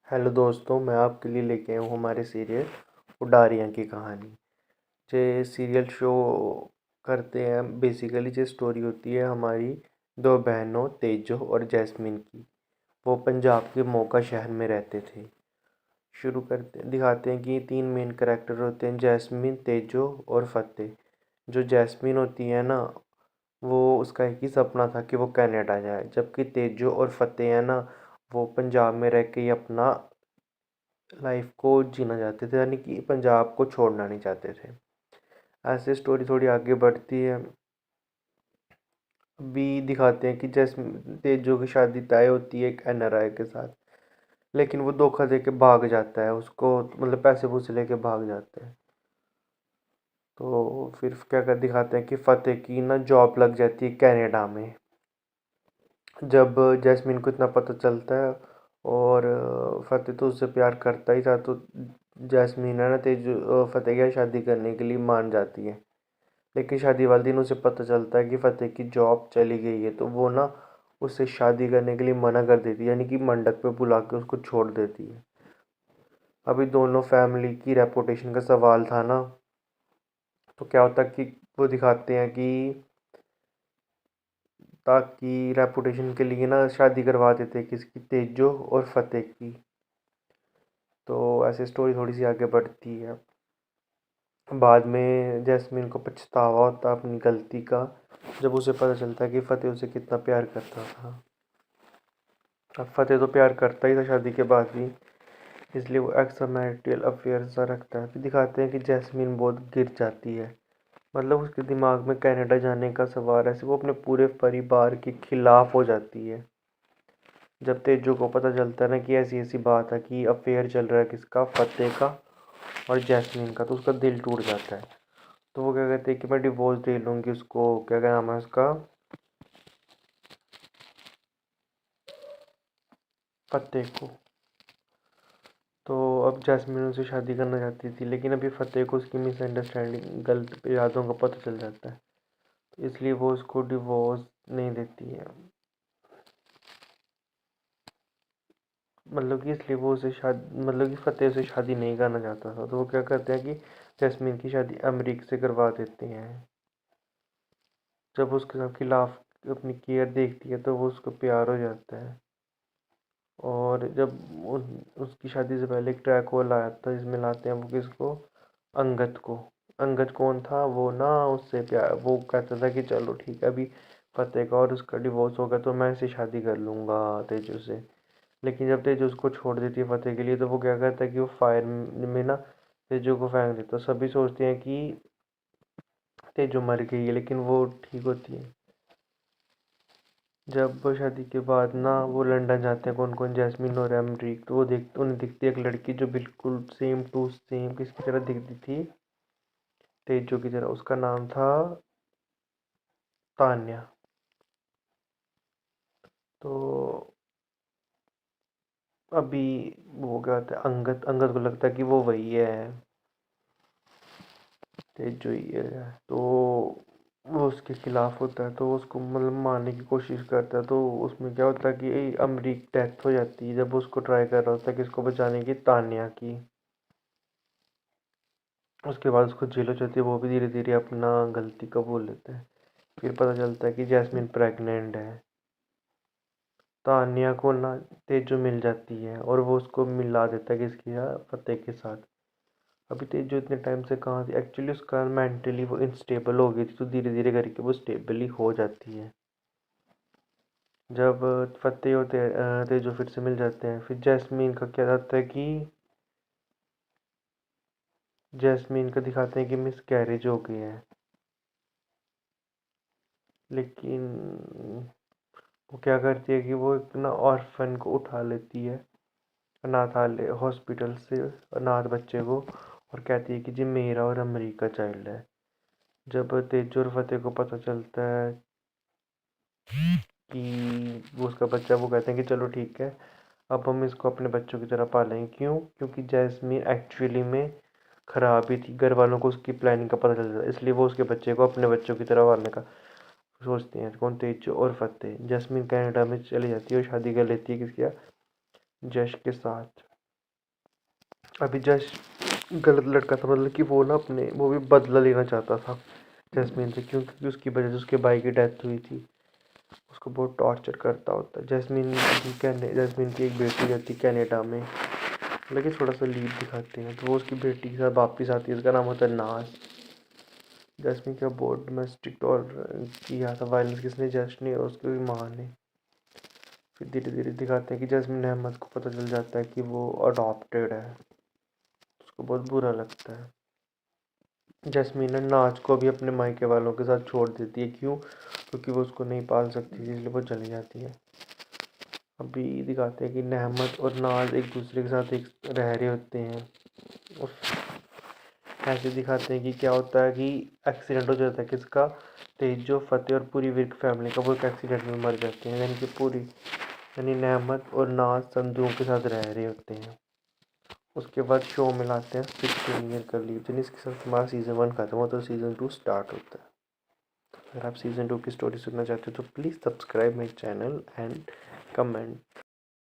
Hello दोस्तों, मैं आपके लिए लेके आया हूँ हमारे सीरियल उडारियाँ की कहानी। जे सीरियल शो करते हैं बेसिकली जो स्टोरी होती है हमारी दो बहनों तेजो और जैस्मिन की। वो पंजाब के मोगा शहर में रहते थे। शुरू करते दिखाते हैं कि तीन मेन कैरेक्टर होते हैं, जैस्मिन, तेजो और फतेह। जो जैस्मिन होती है ना, वो उसका एक ही सपना था कि वो कनाडा जाए, जबकि तेजो और फतेह है ना, वो पंजाब में रह के ही अपना लाइफ को जीना चाहते थे, यानी कि पंजाब को छोड़ना नहीं चाहते थे। ऐसे स्टोरी थोड़ी आगे बढ़ती है। अभी दिखाते हैं कि जैसे तेजो की शादी तय होती है एक एनआरआई के साथ, लेकिन वो धोखा दे के भाग जाता है, उसको मतलब पैसे पूसे लेके भाग जाते हैं। तो फिर क्या कर दिखाते हैं कि फतेह की ना जॉब लग जाती है कनाडा में। जब जैस्मिन को इतना पता चलता है, और फतेह तो उससे प्यार करता ही था, तो जैस्मिन है ना तेजो फतेह के साथ शादी करने के लिए मान जाती है। लेकिन शादी वाले दिन उसे पता चलता है कि फतेह की जॉब चली गई है, तो वो ना उससे शादी करने के लिए मना कर देती है, यानी कि मंडप पे बुला के उसको छोड़ देती है। अभी दोनों फैमिली की रेपुटेशन का सवाल था ना, तो क्या होता कि वो दिखाते हैं कि ताकि रेपुटेशन के लिए ना शादी करवा देते किसकी, तेजो और फतेह की। तो ऐसे स्टोरी थोड़ी सी आगे बढ़ती है। बाद में जैस्मिन को पछतावा होता अपनी गलती का, जब उसे पता चलता है कि फतेह उसे कितना प्यार करता था। अब फतेह तो प्यार करता ही था शादी के बाद भी, इसलिए वो एक्स्ट्रा मैरिटल अफेयर सा रखता है। फिर दिखाते हैं कि जैस्मिन बहुत गिर जाती है, मतलब उसके दिमाग में कनाडा जाने का सवाल है, वो अपने पूरे परिवार के खिलाफ हो जाती है। जब तेजो को पता चलता है ना कि ऐसी ऐसी बात है कि अफेयर चल रहा है किसका, फतेह का और जैस्मिन का, तो उसका दिल टूट जाता है। तो वो क्या कहते हैं कि मैं डिवोर्स दे लूँगी उसको, क्या क्या नाम है उसका, फतेह को। तो अब जैस्मिन उनसे शादी करना चाहती थी, लेकिन अभी फतेह को उसकी मिसअंडरस्टैंडिंग गलत इरादों का पता चल जाता है, तो इसलिए वो उसको डिवोर्स नहीं देती है। मतलब कि इसलिए वो उसे शादी, मतलब कि फतेह से शादी नहीं करना चाहता था, तो वो क्या करते हैं कि जैस्मिन की शादी अमरीक से करवा देते हैं। जब उसके साथ खिलाफ अपनी केयर देखती है, तो वो उसको प्यार हो जाता है। और जब उसकी शादी से पहले एक ट्रैक वो लाया था, जिसमें लाते हैं वो किसको, अंगद को। अंगद कौन था, वो ना उससे प्यार, वो कहता था कि चलो ठीक है, अभी फतेह का और उसका डिवोर्स हो गया तो मैं इससे शादी कर लूँगा तेजू से। लेकिन जब तेजू उसको छोड़ देती है फतेह के लिए, तो वो क्या करता है कि वो फायर में ना तेजू को फेंक देता है। सभी सोचते हैं कि तेजू मर गई है, लेकिन वो ठीक होती है। जब वो शादी के बाद ना वो लंदन जाते हैं, कौन कौन, जैस्मिन और अमरीक, तो वो उन्हें दिखती है एक लड़की जो बिल्कुल सेम टू सेम किसकी तरह दिखती थी, तेजो की तरह। उसका नाम था तान्या। तो अभी वो क्या होता है, अंगद अंगद को लगता है कि वो वही है, तेजो ही है। तो वो उसके खिलाफ होता है, तो वो उसको मतलब मारने की कोशिश करता है। तो उसमें क्या होता है कि अमरीक डेथ हो जाती है, जब वो उसको ट्राई कर रहा होता है किसको बचाने की, तान्या की। उसके बाद उसको जेल हो जाती है, वो भी धीरे धीरे अपना गलती कबूल लेता है। फिर पता चलता है कि जैस्मिन प्रेग्नेंट है। तान्या को ना तेजो मिल जाती है, और वो उसको मिला देता है किसके साथ, फतेह के साथ। अभी तेजो इतने टाइम से कहाँ थी, एक्चुअली उसका मेंटली वो इंस्टेबल हो गई थी, तो धीरे धीरे करके वो स्टेबल ही हो जाती है। जब फतेह और तेजो फिर से मिल जाते हैं, फिर जैस्मिन का क्या रहता है कि जैस्मिन का दिखाते हैं कि मिस कैरेज हो गई है। लेकिन वो क्या करती है कि वो एक ना ऑर्फन को उठा लेती है अनाथालय हॉस्पिटल से, अनाथ बच्चे को, और कहती है कि जी मेरा और अमरीका चाइल्ड है। जब तेजो और फतेह को पता चलता है कि वो उसका बच्चा, वो कहते हैं कि चलो ठीक है, अब हम इसको अपने बच्चों की तरह पालेंगे। क्यों? क्योंकि जैस्मिन एक्चुअली में खराब ही थी, घर वालों को उसकी प्लानिंग का पता चल जाता है, इसलिए वो उसके बच्चे को अपने बच्चों की तरह पालने का सोचते हैं। कौन? तेजो और फतेह। जैस्मिन कनाडा में चली जाती है और शादी कर लेती है किसके साथ, जश के साथ। अभी जश गलत लड़का था, मतलब कि वो ना अपने वो भी बदला लेना चाहता था जैस्मीन से, क्योंकि उसकी वजह से उसके भाई की डेथ हुई थी। उसको बहुत टॉर्चर करता होता है। जैस्मीन की एक बेटी रहती है कनाडा में, मतलब कि थोड़ा सा लीड दिखाते हैं, तो वो उसकी बेटी के साथ वापस आती है। उसका नाम होता है नाज। जैस्मीन का बहुत डोमेस्टिक और किया था वायलेंस किसने, जश ने और उसकी माँ ने। फिर धीरे धीरे दिखाते हैं कि जैस्मीन अहमद को पता चल जाता है कि वो अडॉप्टेड है। उसको बहुत बुरा लगता है। जैस्मीन नाज को भी अपने मायके वालों के साथ छोड़ देती है। क्यों? क्योंकि वो उसको नहीं पाल सकती थी, इसलिए वो चली जाती है। अभी दिखाते हैं कि नहमत और नाज एक दूसरे के साथ एक रह रहे होते हैं। और ऐसे दिखाते हैं कि क्या होता है कि एक्सीडेंट हो जाता है किसका, तेजो, फतेह और पूरी विर्क फैमिली का। वो एक एक्सीडेंट में मर जाते हैं, यानी कि पूरी, यानी नहमत और नाज संधुओं के साथ रह रहे होते हैं। उसके बाद शो में लाते हैं 16 ईयर का लीव, जिसके साथ हमारा सीज़न 1 खत्म होता है, सीज़न 2 स्टार्ट होता है। अगर आप सीज़न 2 की स्टोरी सुनना चाहते हो तो please subscribe my channel and comment.